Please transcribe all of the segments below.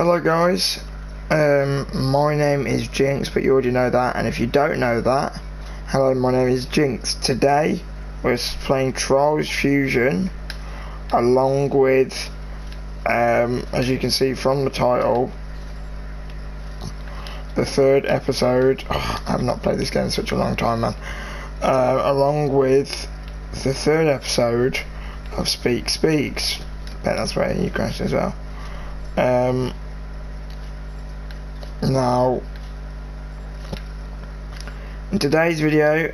Hello guys, my name is Jinx, but you already know that, and if you don't know that, hello, my name is Jinx. Today we're playing Trials Fusion along with, as you can see from the title, the third episode. I have not played this game in such a long time, man. Along with the third episode of Speke Speaks. Bet that's where you crashed as well. Now, in today's video,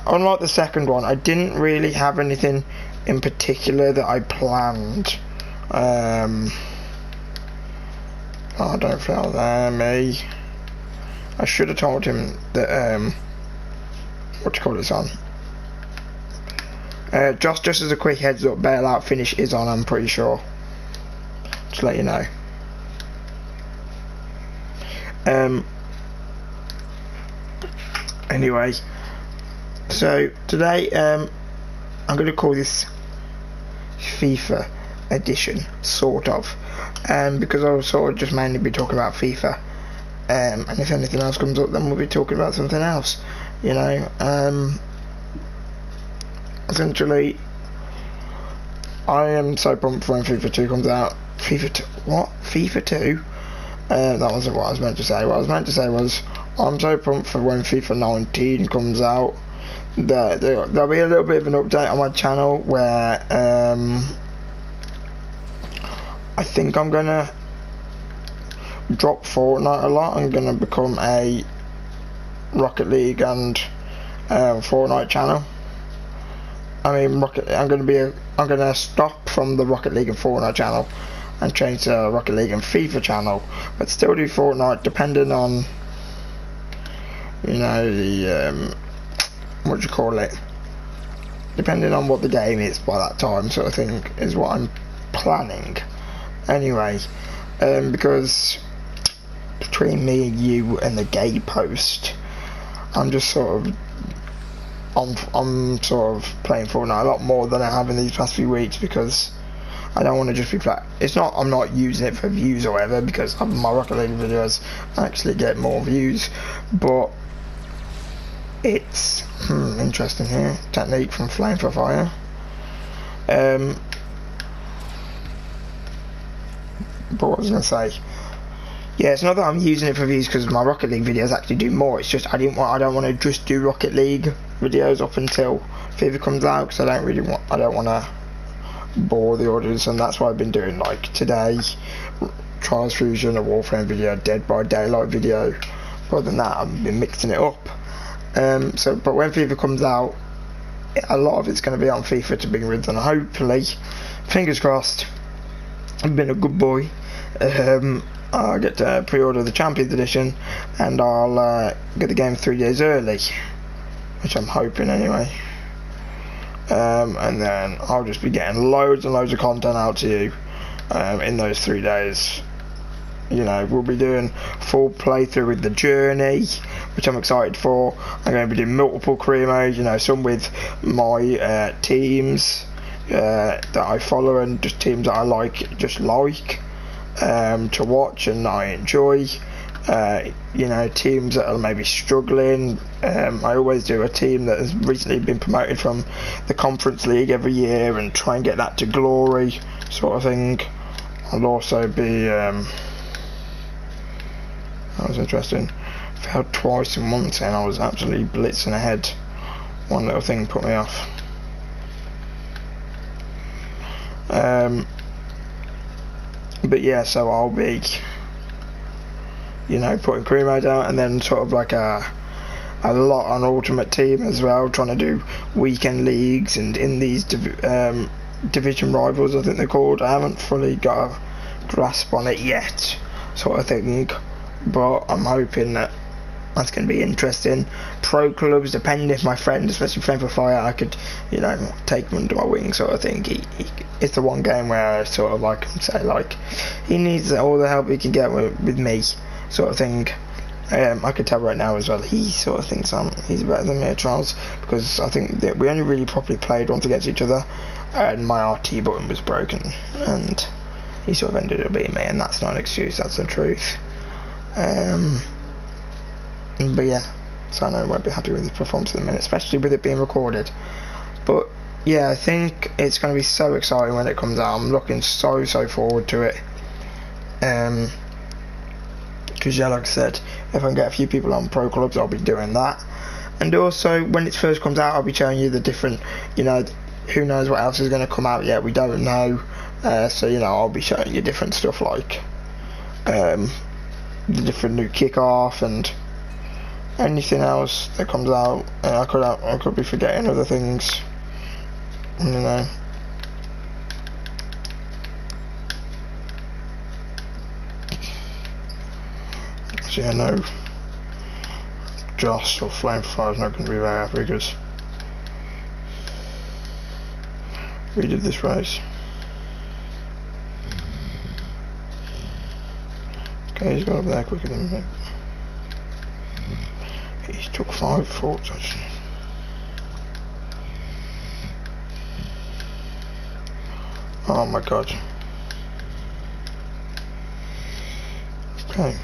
unlike the second one, I didn't really have anything in particular that I planned. Oh, don't fail there, me. I should have told him that, what do you call this on? Just as a quick heads up, bailout finish is on, I'm pretty sure. Just to let you know. Anyway, so today I'm going to call this FIFA edition, sort of, because I'll sort of just mainly be talking about FIFA, and if anything else comes up, then we'll be talking about something else, you know. Essentially, I am so pumped for when FIFA 2 comes out. FIFA 2? What? FIFA 2? That wasn't what I was meant to say. What I was meant to say was, I'm so pumped for when FIFA 19 comes out. There'll be a little bit of an update on my channel where I think I'm gonna drop Fortnite a lot. I'm gonna become a Rocket League and Fortnite channel. I mean, I'm gonna stop from the Rocket League and Fortnite channel and change to Rocket League and FIFA channel, but still do Fortnite, depending on, you know, the what do you call it? Depending on what the game is by that time, sort of thing, is what I'm planning. Anyway, because between me and you and the gay post, I'm just sort of I'm sort of playing Fortnite a lot more than I have in these past few weeks, because I don't want to just be it's not I'm not using it for views or whatever, because my Rocket League videos actually get more views, but it's interesting here. Technique from Flame for Fire. But what was I gonna say? Yeah, it's not that I'm using it for views, because my Rocket League videos actually do more. It's just I don't want to just do Rocket League videos up until FIFA comes out, because I don't want to bore the audience, and that's why I've been doing, like, today Trials Fusion, a Warframe video, Dead by Daylight video. Other than that, I've been mixing it up. But when FIFA comes out, a lot of it's going to be on FIFA to begin with, and hopefully, fingers crossed, I've been a good boy. I'll get to pre-order the Champions Edition, and I'll get the game 3 days early, which I'm hoping anyway. And then I'll just be getting loads and loads of content out to you in those 3 days. You know, we'll be doing full playthrough with the journey, which I'm excited for. I'm going to be doing multiple career modes, you know, some with my teams that I follow, and just teams that I like to watch and I enjoy. You know, teams that are maybe struggling. I always do a team that has recently been promoted from the Conference League every year and try and get that to glory, sort of thing. I'll also be that was interesting. Failed twice in one turn. I was absolutely blitzing ahead. One little thing put me off. But yeah, so I'll be, you know, putting career mode out, and then sort of like a lot on Ultimate Team as well, trying to do weekend leagues and in these division rivals, I think they're called. I haven't fully got a grasp on it yet, sort of thing, but I'm hoping that that's going to be interesting. Pro clubs, depending if my friend, especially Flame for Fire, I could, you know, take him under my wing, sort of thing. It's the one game where I sort of like say, like, he needs all the help he can get with me, sort of thing. I could tell right now as well, he sort of thinks he's better than me at Trials, because I think that we only really properly played once against each other, and my RT button was broken, and he sort of ended up beating me, and that's not an excuse, that's the truth. But yeah, so I know I won't be happy with his performance at the minute, especially with it being recorded. But yeah, I think it's going to be so exciting when it comes out. I'm looking so forward to it. Because yeah, like I said, if I can get a few people on pro clubs, I'll be doing that. And also, when it first comes out, I'll be showing you the different, you know, who knows what else is going to come out yet, we don't know. So, you know, I'll be showing you different stuff like the different new kickoff and anything else that comes out. I could be forgetting other things, you know. So yeah, no, Joss or Flamefire is not going to be very happy because we did this race. Okay, he's got up there quicker than me. He took 5 thoughts actually. Oh my god. Okay.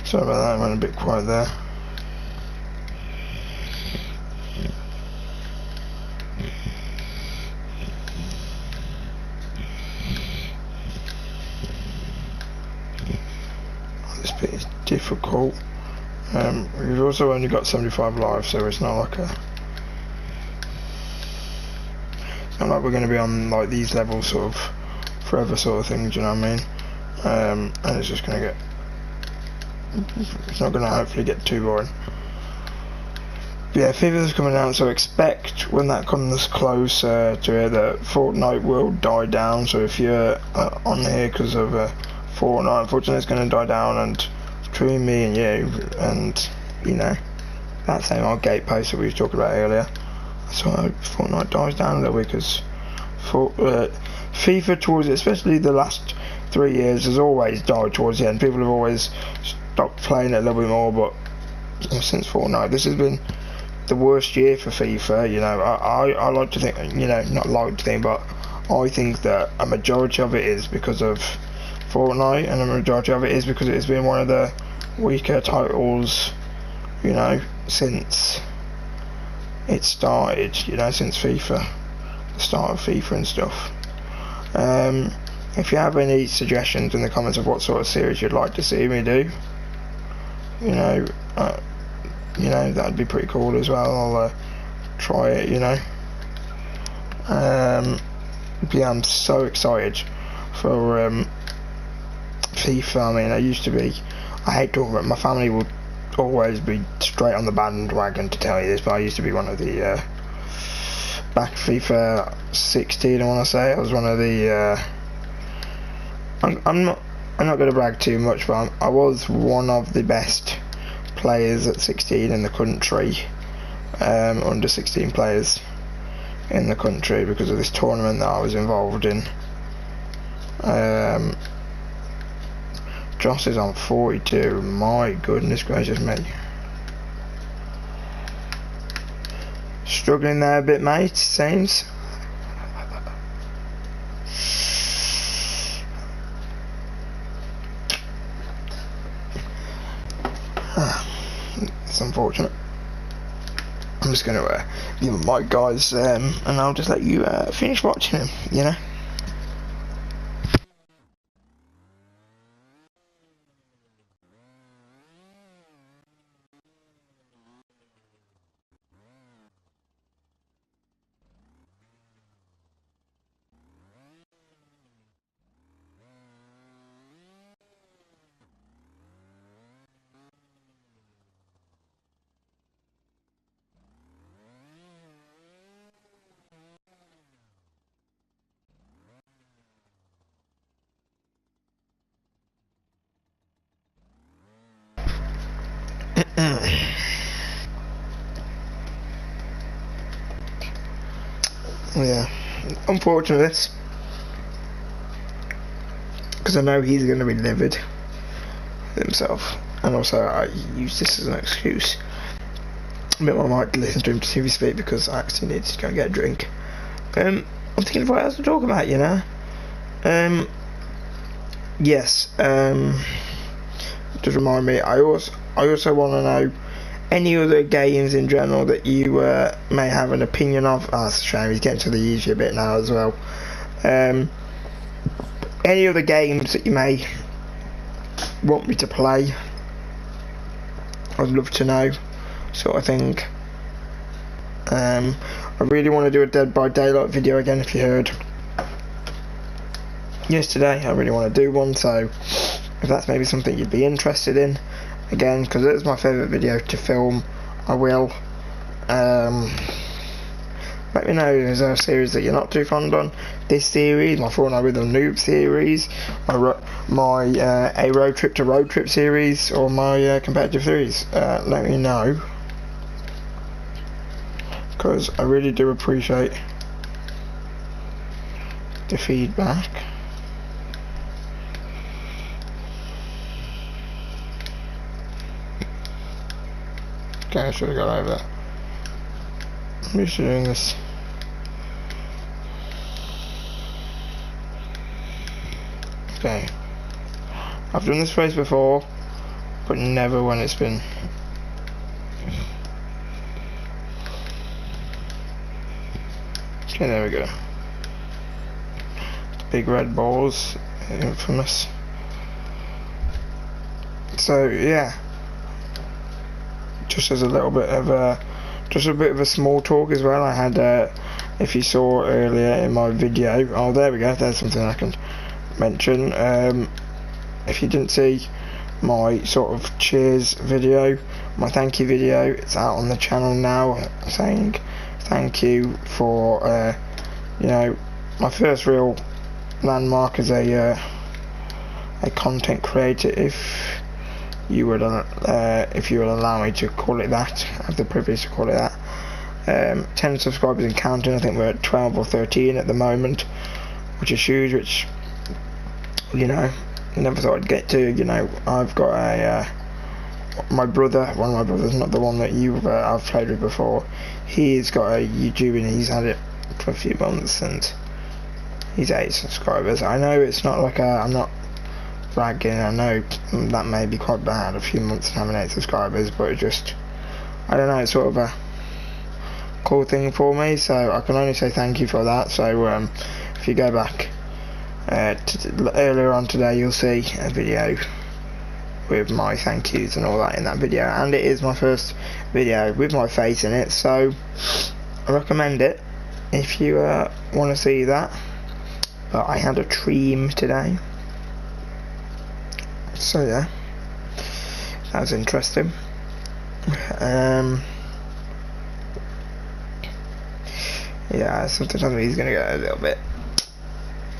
Sorry about that, I went a bit quiet there. This bit is difficult. We've also only got 75 lives, so it's not like we're going to be on like these levels sort of forever sort of thing, do you know what I mean? And it's just going to get, it's not going to hopefully get too boring. But yeah, FIFA's coming out, so expect when that comes closer to it that Fortnite will die down. So if you're on here because of Fortnite, unfortunately it's going to die down, and between me and you and, you know, that same old gate post that we were talking about earlier, so I hope Fortnite dies down a little bit, because FIFA towards it, especially the last 3 years, has always died towards the end. People have always stopped playing it a little bit more, but since Fortnite, this has been the worst year for FIFA. You know, I like to think, you know, not like to think, but I think that a majority of it is because of Fortnite, and a majority of it is because it has been one of the weaker titles, you know, since it started, you know, since FIFA, the start of FIFA and stuff. If you have any suggestions in the comments of what sort of series you'd like to see me do, you know, that'd be pretty cool as well. I'll try it, you know. But yeah, I'm so excited for FIFA. I mean, I hate talking about, my family will always be straight on the bandwagon to tell you this, but I used to be one of the back FIFA 16, I want to say. I was one of the I'm not going to brag too much, but I was one of the best players at 16 in the country, under 16 players in the country, because of this tournament that I was involved in. Joss is on 42, my goodness gracious me. Struggling there a bit, mate, seems. It's unfortunate. I'm just going to give him my guys, and I'll just let you finish watching him, you know. Yeah, unfortunate, because I know he's going to be livid himself, and also I use this as an excuse bit more might listen to him to see his feet because I actually need to go and get a drink. I'm thinking of what else to talk about, you know. Yes. Just remind me. I also want to know any other games in general that you may have an opinion of. Oh, that's a shame. He's getting to the easier bit now as well. Any other games that you may want me to play, I'd love to know, sort of thing. I really want to do a Dead by Daylight video again. If you heard yesterday, I really want to do one, so if that's maybe something you'd be interested in, again, because it's my favourite video to film, I will. Let me know, is there a series that you're not too fond on? This series, my Fortnite with a Noob series, my A Roadtrip to Roadtrip series, or my competitive series. Let me know, because I really do appreciate the feedback. Okay, I should have got over that. I'm used to doing this. Okay. I've done this phrase before, but never when it's been. Okay, there we go. The big red balls, infamous. So yeah, just as a little bit of just a bit of a small talk as well. I had, if you saw earlier in my video, oh there we go, there's something I can mention. If you didn't see my sort of cheers video, my thank you video, it's out on the channel now, saying thank you for, you know, my first real landmark as a content creator, if you would allow me to call it that. I have the privilege to call it that. 10 subscribers and counting. I think we're at 12 or 13 at the moment, which is huge, which, you know, never thought I'd get to. You know, I've got a my brother, one of my brothers, not the one that I've played with before, he's got a YouTube and he's had it for a few months and he's 8 subscribers. I know it's not like I'm not bragging, I know that may be quite bad, a few months and having 8 subscribers, but it just, I don't know, it's sort of a cool thing for me, so I can only say thank you for that. So if you go back earlier on today, you'll see a video with my thank yous and all that in that video, and it is my first video with my face in it, so I recommend it if you want to see that. But I had a dream today. So yeah, that was interesting. Yeah, sometimes he's gonna get a little bit.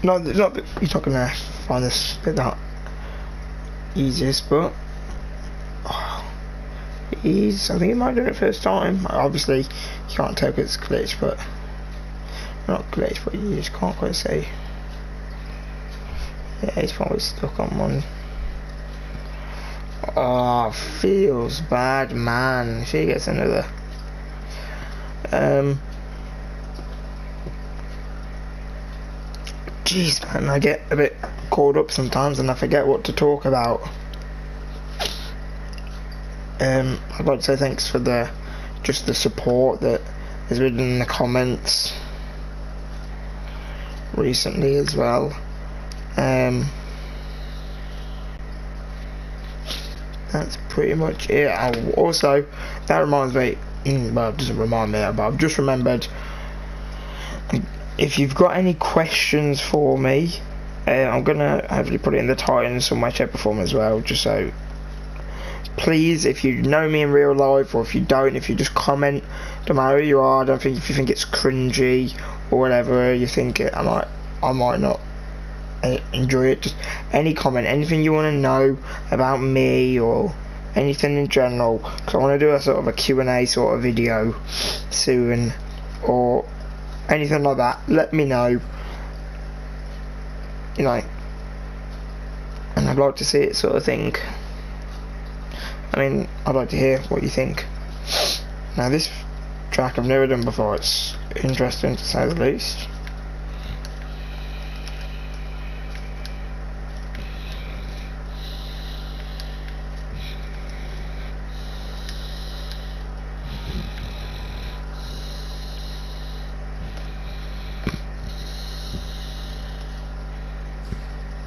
You're not gonna find this bit that easiest, but I think he might do it first time. Obviously, you can't tell it's glitch, but not glitch, but you just can't quite see. Yeah, he's probably stuck on one. Oh, feels bad, man. If he gets another. Jeez, man, I get a bit caught up sometimes and I forget what to talk about. I'd like to say thanks for the support that has been in the comments recently as well. That's pretty much it. Also, that reminds me, well, it doesn't remind me, but I've just remembered, if you've got any questions for me, I'm gonna hopefully put it in the title in some way, shape or form as well, just so, please, if you know me in real life, or if you don't, if you just comment, don't matter who you are, I don't think, if you think it's cringy or whatever, you think it, I might not enjoy it, just any comment, anything you want to know about me or anything in general, because I want to do a sort of a Q&A sort of video soon, or anything like that, let me know, you know, and I'd like to see it, sort of thing. I mean, I'd like to hear what you think. Now this track I've never done before, it's interesting to say the least.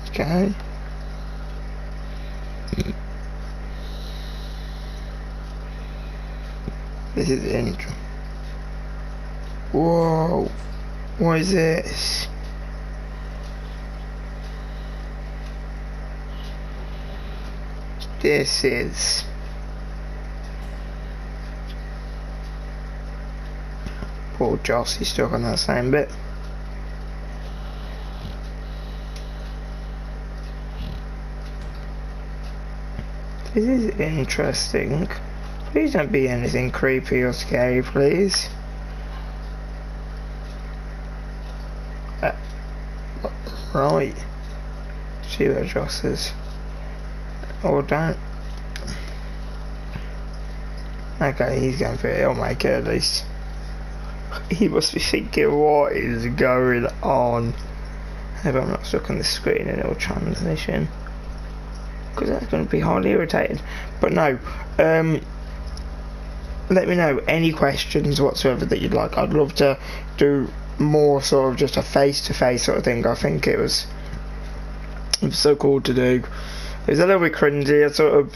Okay. This is the intro. Whoa, what is this? This is poor Joss, he's stuck on that same bit. This is interesting. Please don't be anything creepy or scary, please. Right. See where Joss is. Or don't. Okay, he's going for it. He'll make it at least. He must be thinking, what is going on? I hope I'm not stuck on the screen in all transition, because that's going to be highly irritating. But no, let me know any questions whatsoever that you'd like. I'd love to do more sort of just a face-to-face sort of thing. I think it was so cool to do. It was a little bit cringy. I sort of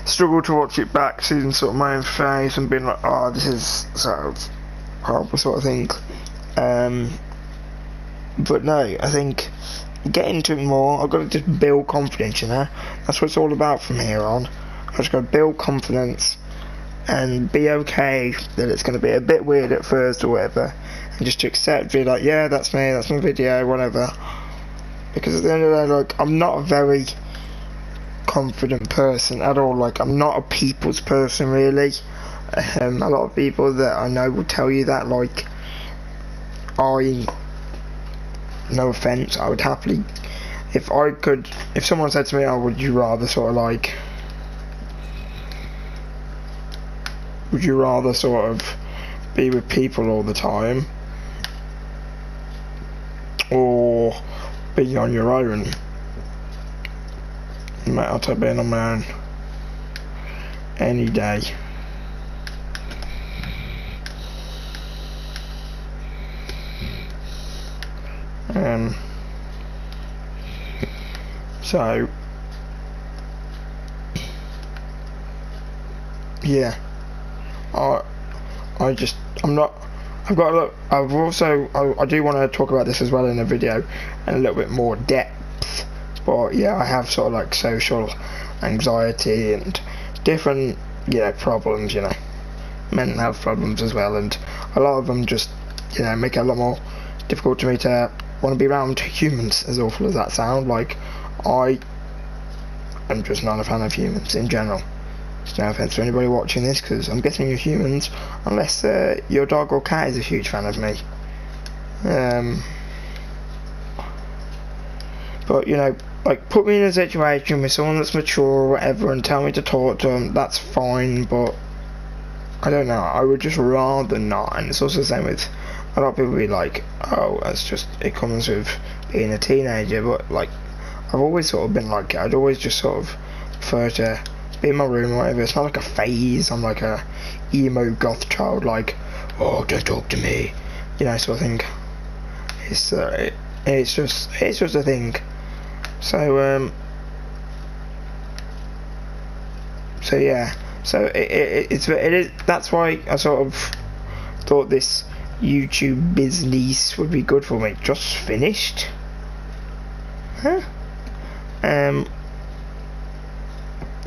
struggled to watch it back, seeing sort of my own face and being like, oh, this is sort of horrible sort of thing. But no, I think get into it more. I've got to just build confidence, you know. That's what it's all about from here on. I've just got to build confidence and be okay that it's going to be a bit weird at first or whatever, and just to accept, be like, yeah, that's me, that's my video, whatever. Because at the end of the day, like, I'm not a very confident person at all. Like, I'm not a people's person, really. A lot of people that I know will tell you that. Like, no offense, I would happily, if someone said to me, oh, would you rather sort of be with people all the time or be on your own? Mate, I'll take being on my own any day. So yeah, I do want to talk about this as well in a video in a little bit more depth, but yeah, I have sort of like social anxiety and different, problems, mental health problems as well, and a lot of them just, make it a lot more difficult to me to want to be around humans, as awful as that sounds. Like, I am just not a fan of humans in general. It's no offense to anybody watching this, because I'm guessing you're humans, unless your dog or cat is a huge fan of me. But, like, put me in a situation with someone that's mature or whatever and tell me to talk to them, that's fine, but I don't know, I would just rather not. And it's also the same with a lot of people be like, oh, it comes with being a teenager, but like, I've always sort of been like, I'd always just sort of prefer to be in my room or whatever. It's not like a phase. I'm like a emo goth child, like, oh, don't talk to me, sort of thing. It's just a thing. So yeah, so it is. That's why I sort of thought this YouTube business would be good for me. Just finished, huh? But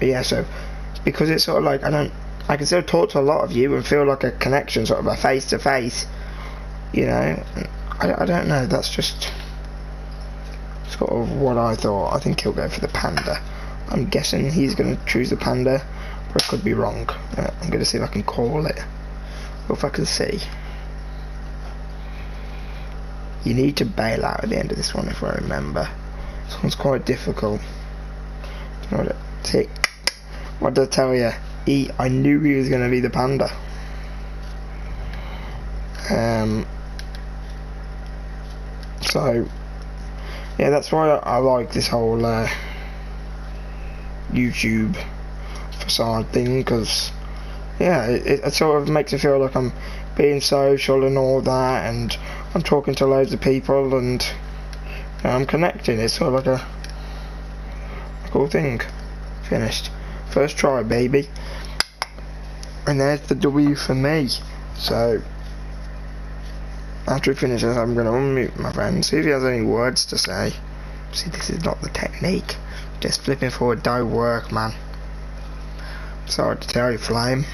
yeah, so because it's sort of like I can still talk to a lot of you and feel like a connection, sort of a face to face. I don't know. That's just sort of what I thought. I think he'll go for the panda. I'm guessing he's going to choose the panda, but I could be wrong. I'm going to see if I can call it, or if I can see. You need to bail out at the end of this one, if I remember. This one's quite difficult. What did I tell you? I knew he was going to be the panda. So yeah, that's why I like this whole YouTube facade thing, because yeah, it sort of makes me feel like I'm being social and all that, and I'm talking to loads of people, and you know, I'm connecting. It's sort of like a cool thing. Finished. First try, baby. And there's the W for me. So after he finishes, I'm going to unmute my friend, see if he has any words to say. See, this is not the technique. Just flipping forward don't work, man. Sorry to tell you, Flame.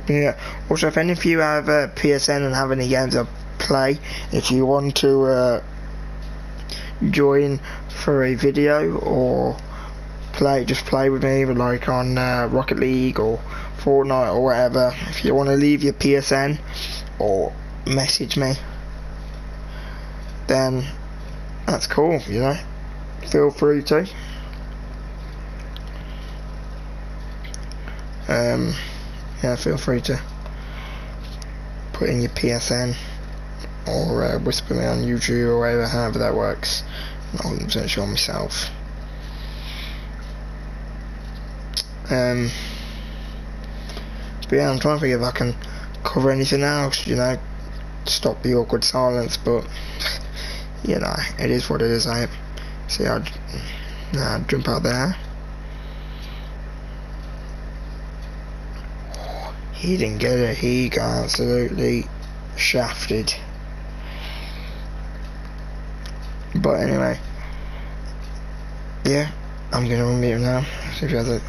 Yeah. Also, if any of you have PSN and have any games to play, if you want to join for a video or just play with me, like on Rocket League or Fortnite or whatever, if you want to leave your PSN or message me, then that's cool, you know, feel free to. Yeah, feel free to put in your PSN or whisper me on YouTube or whatever, however that works. I'm not 100% sure myself. But yeah, I'm trying to think if I can cover anything else, you know, stop the awkward silence, but you know, it is what it is. See, I'd jump out there. He didn't get it. He got absolutely shafted. But anyway, yeah, I'm gonna unmute him now. See if he has it.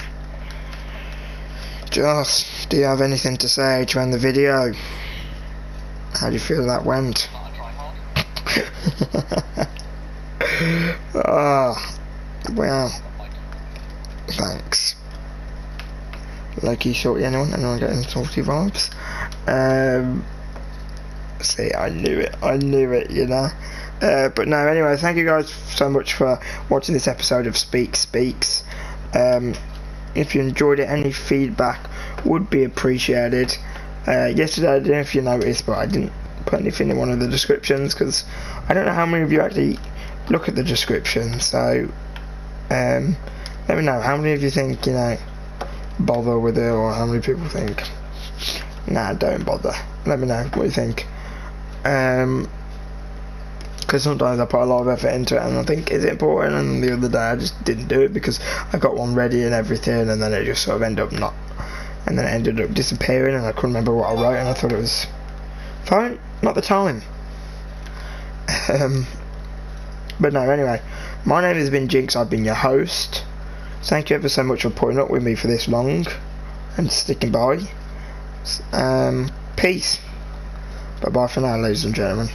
Joss, do you have anything to say to end the video? How do you feel that went? Oh, well, thanks. Like you shorty, anyone getting salty vibes? See, I knew it, you know. But no, anyway, thank you guys so much for watching this episode of Speke Speaks. If you enjoyed it, any feedback would be appreciated. Yesterday, I don't know if you noticed, but I didn't put anything in one of the descriptions, because I don't know how many of you actually look at the description. So let me know how many of you think, you know, bother with it, or how many people think, nah, don't bother. Let me know what you think. Because sometimes I put a lot of effort into it and I think, is it important? And the other day I just didn't do it because I got one ready and everything, and then it just sort of ended up and then it ended up disappearing, and I couldn't remember what I wrote, and I thought it was fine, not the time. But no, anyway, my name has been Jinx, I've been your host. Thank you ever so much for putting up with me for this long and sticking by. Peace. Bye bye for now, ladies and gentlemen.